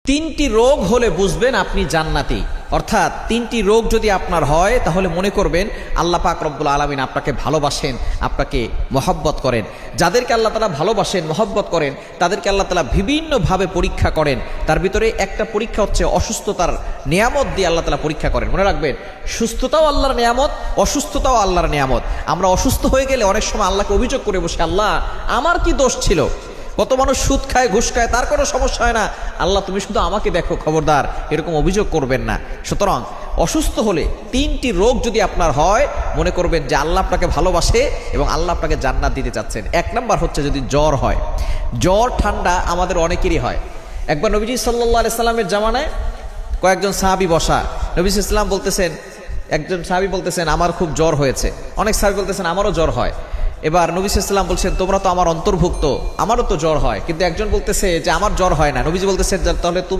তিনটি রোগ হলে বুঝবেন আপনি জান্নাতি। অর্থাৎ তিনটি রোগ যদি আপনার হয় তাহলে মনে করবেন আল্লাহ পাক রব্বুল আলামিন আপনাকে ভালোবাসেন, আপনাকে মহব্বত করেন। যাদেরকে আল্লাহ তাআলা ভালোবাসেন, মহব্বত করেন, তাদেরকে আল্লাহ তাআলা বিভিন্নভাবে পরীক্ষা করেন। তার ভিতরে একটা পরীক্ষা হচ্ছে অসুস্থতার নিয়ামত দিয়ে আল্লাহ তাআলা পরীক্ষা করেন। মনে রাখবেন, সুস্থতাও আল্লাহর নিয়ামত, অসুস্থতাও আল্লাহর নিয়ামত। আমরা অসুস্থ হয়ে গেলে অনেক সময় আল্লাহকে অভিযোগ করে বসে, আল্লাহ আমার কি দোষ ছিল? কত মানুষ সুদ খায়, ঘুষ খায়, তার কোনো সমস্যা হয় না, আল্লাহ তুমি শুধু আমাকে দেখো, খবরদার এরকম অভিযোগ করবেন না। সুতরাং অসুস্থ হলে তিনটি রোগ যদি আপনার হয়, মনে করবেন যে আল্লাহ আপনাকে ভালোবাসে এবং আল্লাহ আপনাকে জান্নাত দিতে চাচ্ছেন। এক নাম্বার হচ্ছে যদি জ্বর হয়। জ্বর ঠান্ডা আমাদের অনেকেরই হয়। একবার নবীজি সাল্লাল্লাহু আলাইহি সাল্লামের জামানায় কয়েকজন সাহাবী বসা, নবী সাল্লাল্লাহু আলাইহি সাল্লাম বলতেছেন, একজন সাহাবী বলতেছেন আমার খুব জ্বর হয়েছে, অনেক সাহাবী বলতেছেন আমারও জ্বর হয়। এবার নবী সাল্লাল্লাহু আলাইহি সাল্লাম বলছেন তোমরা তো আমার অন্তর্ভুক্ত, আমারও তো জ্বর হয়। কিন্তু একজন বলতেছে যে আমার জ্বর হয় না। নবীজি বলতেছেন তাহলে